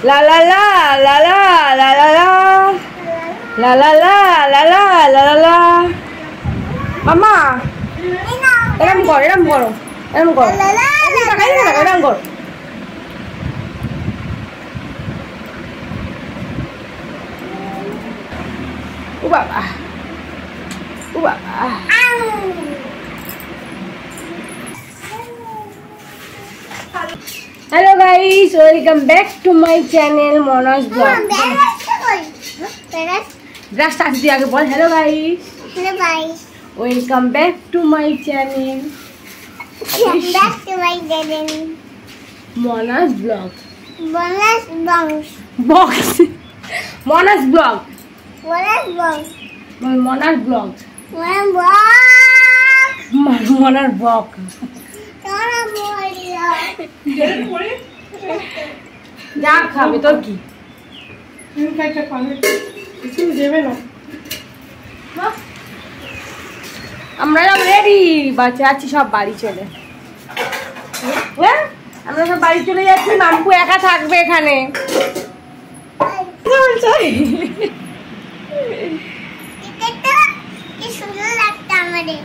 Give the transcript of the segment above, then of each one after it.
লা লা লা লা লা লা লা লা লা লা লা লা লা লা লা লা। মামা এরম করো এরম করো এরম করো এরম করো। ও বাবা ও বাবা। Hello guys, welcome back to my channel Mona's Vlog. Just start the aage bol. Hello guys. Hello guys. Welcome back to my channel. Welcome back to my channel. Mona's Vlog. Mona's Vlog. Box. Mona's Vlog. Mona's Vlog. Mona's Vlog. Mona's Vlog. Mona's Vlog. যা খাবে তোর কি আমরা সব ready বাচ্চা আছি সব বাড়ি চলে হ্যাঁ আমরা সব বাড়ি চলে যাচ্ছি মাম্পু একা থাকবে এখানে সুন্দর লাগছে আমাদের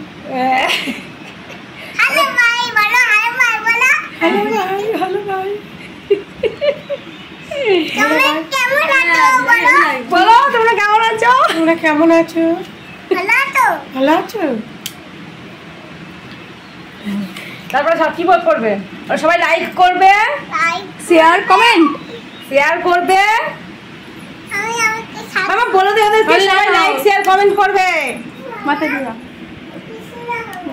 হ্যালো ভাই বলো হ্যালো ভাই বলো হ্যালো ভাই তোমরা কেমন আছো বলো বলো তোমরা কেমন আছো তোমরা কেমন আছো ভালো আছো ভালো আছো তারপরে সব কি করবে আর সবাই লাইক করবে লাইক শেয়ার কমেন্ট শেয়ার করবে আমি আমাকে সাথে মামা বলে দে ওদেরকে সবাই লাইক শেয়ার কমেন্ট করবে মাথা দিয়া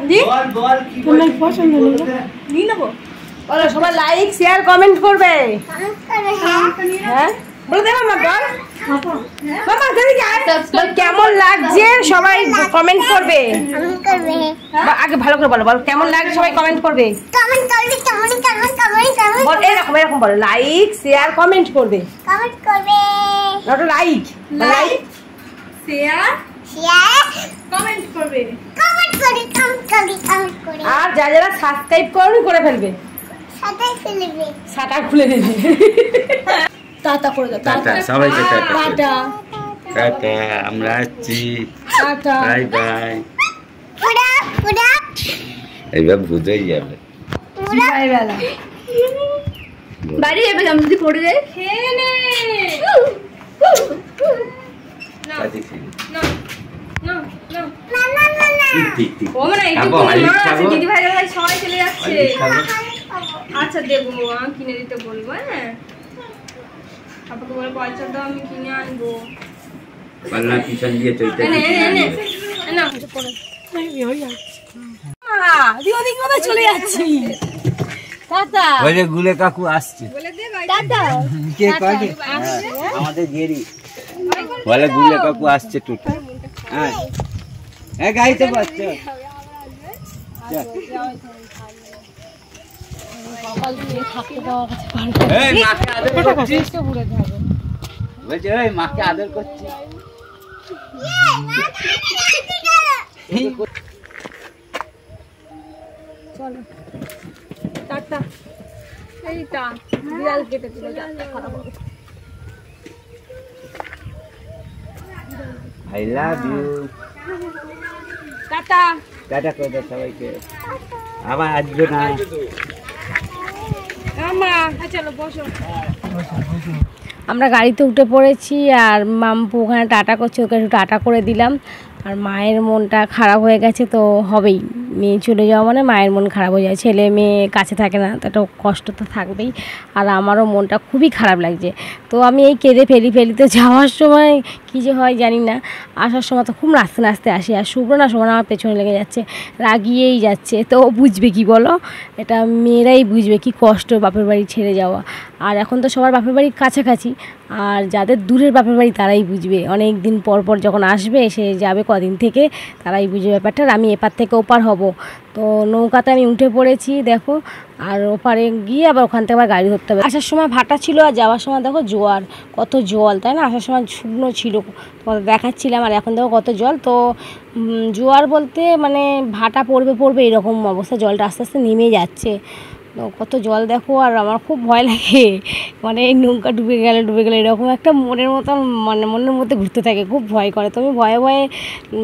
জি বল কি তোমার পছন্দ নি নেব বলো সবাই লাইক শেয়ার কমেন্ট করবে কমেন্ট করবে হ্যাঁ বলে দে মামা বল মামা যদি কেমন লাগছে সবাই কমেন্ট করবে কমেন্ট করবে আগে ভালো করে বলো বল কেমন লাগছে সবাই কমেন্ট করবে কমেন্ট করবে কমেন্ট বল এরকম বলো লাইক শেয়ার কমেন্ট করবে কমেন্ট করবে not like like share comment করবে কমেন্ট করে আর যারা সাবস্ক্রাইব করে ফেলবে সাথে ফেলবে শাটা খুলে দেবে টাটা করে দাও টাটা সবাইকে টাটা টাটা টাটা আমরা আসছি টাটা বাই বাই পুরা এইবার বুঝেই যাবে বাই বেলা বাড়ি যাবে আমি যদি পড়ে যাই খেয়ে নে না না না ও মানে এইটুকু মা আছে দিদি ভাই দাদা সবাই চলে যাচ্ছে আচ্ছা দেবো কিনে দিতে বলবো হ্যাঁ পাপাকে বলে পয়সা দাও আমি কিনে আনবো পাল্লা পিছন দিয়ে চলতে না ওদিক কোথায় চলে যাচ্ছি টাটা বলে গুলে কাকু আসছে টাটা কে কয় আমাদের গেরি বলে গুলে কাকু আসছে টুট হ্যাঁ হ্যাঁ গাইতে পারছো মাকে আদর করছিস বলছে ওই মাকে আদর করছি চলো টাটা এইটা বিড়াল কেটে দিল খারাপ হবে I love you tata tata করে দাও সবাইকে আবার আসবে না চলো বসো আমরা গাড়িতে উঠে পড়েছি আর মাম্পু ওখানে টাটা করছে ওকে একটু টাটা করে দিলাম আর মায়ের মনটা খারাপ হয়ে গেছে তো হবেই মেয়ে চলে যাওয়া মানে মায়ের মন খারাপ হয়ে যায় ছেলে মেয়ে কাছে থাকে না তো একটা কষ্ট তো থাকবেই আর আমারও মনটা খুবই খারাপ লাগছে তো আমি এই কেঁদে ফেলিতে যাওয়ার সময় কী যে হয় জানি না আসার সময় তো খুব নাচতে আসি আর শুভ্র না সময় আমার পেছনে লেগে যাচ্ছে রাগিয়েই যাচ্ছে তো বুঝবে কি বলো এটা মেয়েরাই বুঝবে কি কষ্ট বাপের বাড়ি ছেড়ে যাওয়া আর এখন তো সবার বাপের বাড়ির কাছাকাছি আর যাদের দূরের বাপের বাড়ি তারাই বুঝবে অনেক দিন পর যখন আসবে সে যাবে কদিন থেকে তারাই বুঝবে ব্যাপারটা আর আমি এপার থেকে ওপার হব তো নৌকাতে আমি উঠে পড়েছি দেখো আর ওপারে গিয়ে আবার ওখান থেকে আবার গাড়ি ধরতে হবে আসার সময় ভাটা ছিল আর যাওয়ার সময় দেখো জোয়ার কত জল তাই না আসার সময় শুকনো ছিল তোমাদের দেখাচ্ছিলাম আর এখন দেখো কত জল তো জোয়ার বলতে মানে ভাটা পড়বে এরকম অবস্থা জলটা আস্তে আস্তে নেমে যাচ্ছে তো কত জল দেখো, আর আমার খুব ভয় লাগে, মানে এই নৌকা ডুবে গেলে এরকম একটা মনের মতন, মানে মনের মধ্যে ঘুরতে থাকে, খুব ভয় করে। তো আমি ভয়ে ভয়ে,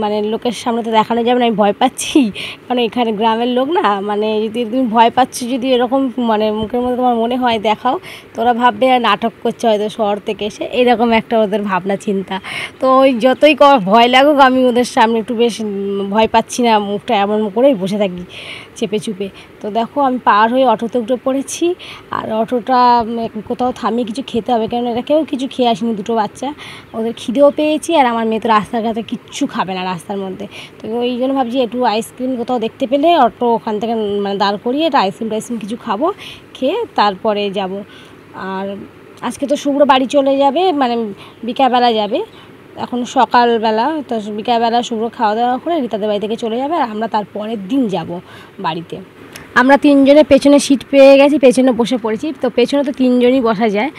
মানে লোকের সামনে তো দেখানো যাবে না আমি ভয় পাচ্ছি, কারণ এখানে গ্রামের লোক না, মানে যদি তুমি ভয় পাচ্ছ, যদি এরকম মানে মুখের মধ্যে তোমার মনে হয় দেখাও, তো ওরা ভাববে নাটক করছে হয়তো শহর থেকে এসে, এরকম একটা ওদের ভাবনা চিন্তা। তো ওই যতই ভয় লাগুক আমি ওদের সামনে একটু বেশ ভয় পাচ্ছি না, মুখটা এমন করেই বসে থাকি চেপে চুপে। তো দেখো আমি পার হয়ে অটোতে উঠে পড়েছি, আর অটোটা কোথাও থামিয়ে কিছু খেতে হবে, কারণ এরা কেউ কিছু খেয়ে আসেনি, দুটো বাচ্চা, ওদের খিদেও পেয়েছি, আর আমার মেয়ে তো রাস্তাঘাটে কিচ্ছু খাবে না রাস্তার মধ্যে। তো ওই জন্য ভাবছি একটু আইসক্রিম কোথাও দেখতে পেলে অটো ওখান থেকে মানে দাঁড় করিয়ে একটা আইসক্রিম কিছু খাবো, খেয়ে তারপরে যাব। আর আজকে তো শুভ্র বাড়ি চলে যাবে, মানে বিকালবেলা যাবে, এখন সকালবেলা, তো বিকালবেলা শুভ্র খাওয়া দাওয়া করে রীতাদের বাড়ি থেকে চলে যাবে, আর আমরা তার পরের দিন যাব বাড়িতে। আমরা তিনজনে পেছনে সিট পেয়ে গেছি, পেছনে বসে পড়েছি। তো পেছনে তো তিনজনই বসা যায়,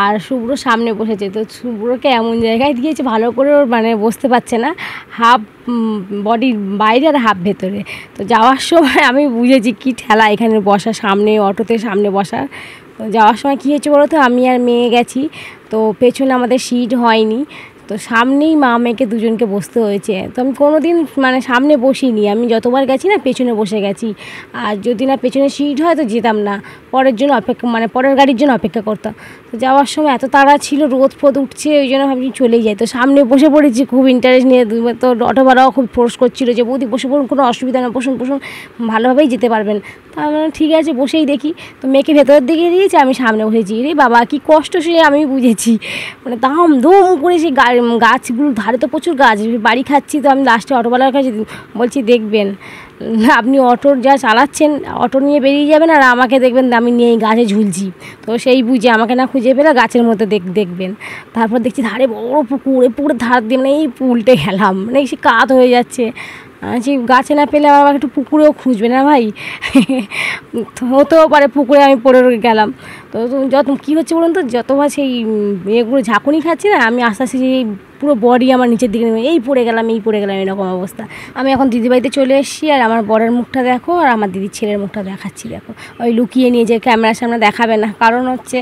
আর শুভ্র সামনে বসেছে। তো শুভ্রকে এমন জায়গায় দিয়েছে ভালো করে, ওর মানে বসতে পারছে না, হাফ বডির বাইরে আর হাফ ভেতরে। তো যাওয়ার সময় আমি বুঝেছি কি ঠেলা এখানে বসা, সামনে অটোতে সামনে বসা। তো যাওয়ার সময় কী হয়েছে বলো তো, আমি আর মেয়ে গেছি, তো পেছনে আমাদের সিট হয়নি, তো সামনেই মা মেয়েকে দুজনকে বসতে হয়েছে। তো আমি কোনো দিন মানে সামনে বসিনি, আমি যতবার গেছি না পেছনে বসে গেছি, আর যদি না পেছনে সিট হয় তো যেতাম না, পরের জন্য অপেক্ষা, মানে পরের গাড়ির জন্য অপেক্ষা করতাম। তো যাওয়ার সময় এত তাড়া ছিল, রোদ ফোদ উঠছে, ওই জন্য ভাবছি চলেই যাই। তো সামনে বসে পড়েছি খুব ইন্টারেস্ট নিয়ে। তো অটোওয়ালাও খুব ফোর্স করছিলো যে বৌদি বসে পড়ুন, কোনো অসুবিধা না, বসুন বসুন, ভালোভাবেই যেতে পারবেন। তা আমি ঠিক আছে বসেই দেখি। তো মেয়েকে ভেতরের দিকে দিয়েছে, আমি সামনে বসেছি। রে বাবা কী কষ্ট সে আমি বুঝেছি, মানে দাম ধুম করে সেই গাছগুলোর ধারে তো প্রচুর গাছ, বাড়ি খাচ্ছি। তো আমি লাস্টে অটোওয়ালার কাছে বলছি দেখবেন আপনি অটোর যা চালাচ্ছেন, অটো নিয়ে বেরিয়ে যাবেন, আর আমাকে দেখবেন আমি নিয়ে গাছে ঝুলছি। তো সেই বুঝে আমাকে না খুঁজে পেলে গাছের মধ্যে দেখবেন। তারপর দেখছি ধারে বড় পুকুর, এই পুকুরের ধার দিয়ে মানে এই উল্টে গেলাম, মানে সে কাত হয়ে যাচ্ছে। সেই গাছে না পেলে আমাকে একটু পুকুরেও খুঁজবে না ভাই, হতেও পারে পুকুরে আমি পড়ে গেলাম। তো যত কী হচ্ছে বলুন তো, যতবার সেই এগুলো ঝাঁকুনি খাচ্ছি না, আমি আস্তে আস্তে সেই পুরো বডি আমার নিচের দিকে এই পড়ে গেলাম এরকম অবস্থা। আমি এখন দিদিবাড়িতে চলে এসেছি, আর আমার বরের মুখটা দেখো, আর আমার দিদির ছেলের মুখটা দেখাচ্ছি দেখো। ওই লুকিয়ে নিয়ে যে ক্যামেরার সামনে দেখাবে না, কারণ হচ্ছে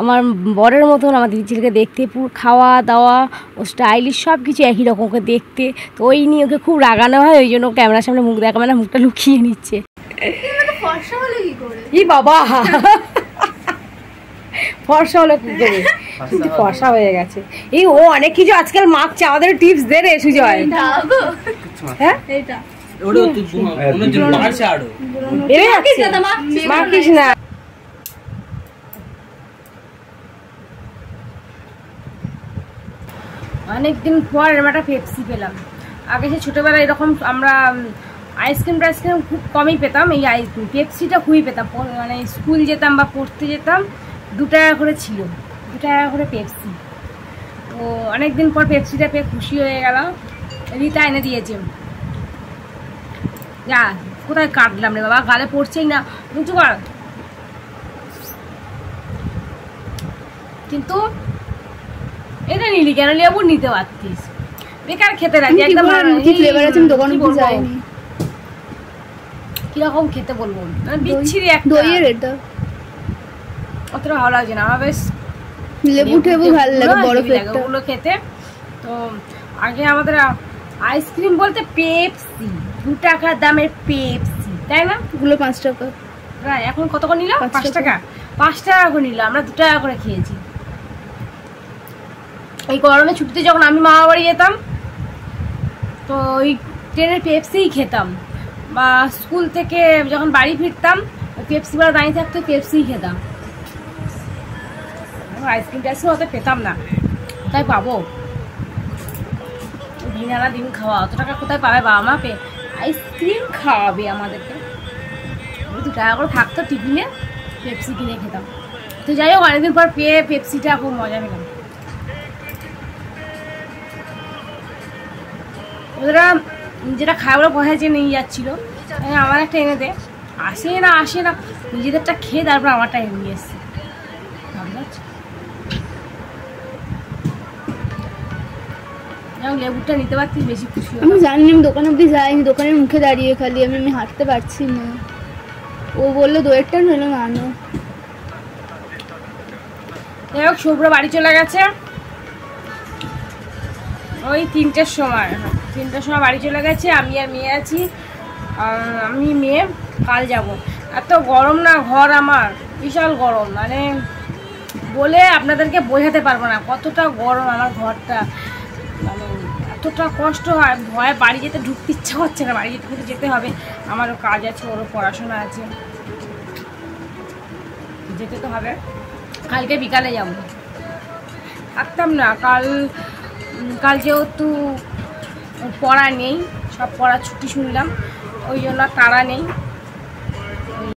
আমার বরের মতন আমার দিদির ছেলেকে দেখতে, পুরো খাওয়া দাওয়া ও স্টাইলিশ সব কিছু একই রকম ওকে দেখতে। তো ওই নিয়ে ওকে খুব রাগানো হয়, ওই জন্য ক্যামেরার সামনে মুখ দেখাবে না, মুখটা লুকিয়ে নিচ্ছে। কি বাবা ফর্সা হলো কি করে, কিন্তু ফর্সা হয়ে গেছে। এই ও অনেক কিছু আজকাল মাখছে, আমাদের টিপস দে রে সুজয়। হ্যাঁ মাখিস না। অনেকদিন পর এরকম একটা পেপসি পেলাম। আগে সে ছোটোবেলায় এরকম আমরা আইসক্রিম টাইসক্রিম খুব কমই পেতাম, এই পেপসিটা খুবই পেতাম। মানে স্কুল যেতাম বা পড়তে যেতাম, 2 টাকা করে ছিল, 2 টাকা করে পেপসি। তো অনেকদিন পর পেপসিটা পেয়ে খুশি হয়ে গেলাম। রিতা এনে দিয়েছে। যা কোথায় কাটলাম রে বাবা, গালে পড়ছেই না, উঁচু কর। কিন্তু এটা নিলি কেন, লেবু নিতে পারতিস, বেকার খেতে রাখি একদম। কিরকম খেতে বলবো, বিচ্ছিরি একটা, অতটা ভালো লাগছে না আমার, বেশ লেবু টেবু ভালো লাগে ওগুলো খেতে। তো আগে আমাদের আইসক্রিম বলতে পেপসি, 2 টাকার দামের পেপসি, তাই না? ওগুলো 5 টাকা, এখন কত করে নিল? 5 টাকা, 5 টাকা করে নিল, আমরা 2 টাকা করে খেয়েছি। এই গরমে ছুটিতে যখন আমি মামা বাড়ি যেতাম, তো ওই ট্রেনের পেপসিই খেতাম, বা স্কুল থেকে যখন বাড়ি ফিরতাম পেপসিওয়ালা দাঁড়িয়ে থাকতো, পেপসিই খেতাম। আইসক্রিম টাইসক্রিম অত পেতাম না, কোথায় পাবো? দিন আনা দিন খাওয়া, অত টাকা কোথায় পাবে বাবা মা আইসক্রিম খাওয়াবে আমাদেরকে? 2 টাকা করে থাকতো টিফিনে, পেপসি কিনে খেতাম। তো যাই হোক অনেকদিন পর পেয়ে পেপসিটা খুব মজা পেলাম। ওরা যেটা খায় ওরা পয়সা চেয়ে নিয়ে যাচ্ছিলো, আমার একটা এনে দে, আসে না নিজেদেরটা খেয়ে তারপর আমারটা এনে নিয়ে এসছে। লেবুটা নিতে পারতিস বেশি খুশি। আমি জানি, আমি দোকান অব্দি যাইনি, দোকানের মুখে দাঁড়িয়ে খালি আমি হাঁটতে পারছি না। ও বললো দইয়েরটা নইলে আনো। যাই হোক শুভ্র বাড়ি চলে গেছে ওই 3টের সময়। 3টের সময় বাড়ি চলে গেছে, আমি আর মেয়ে আছি। আমি মেয়ে কাল যাব। এত গরম না ঘর আমার, বিশাল গরম, মানে বলে আপনাদেরকে বোঝাতে পারবো না কতটা গরম আমার ঘরটা। মানে এতটা কষ্ট হয়, ভয়ে বাড়ি যেতে ঢুকতে ইচ্ছা করছে না। বাড়ি যেতে যেতে হবে, আমারও কাজ আছে, ওরও পড়াশোনা আছে, যেতে তো হবে। কালকে বিকালে যাব, থাকতাম না। কাল যেহেতু পড়া নেই, সব পড়া ছুটি শুনলাম, ওই জন্য তাড়া নেই।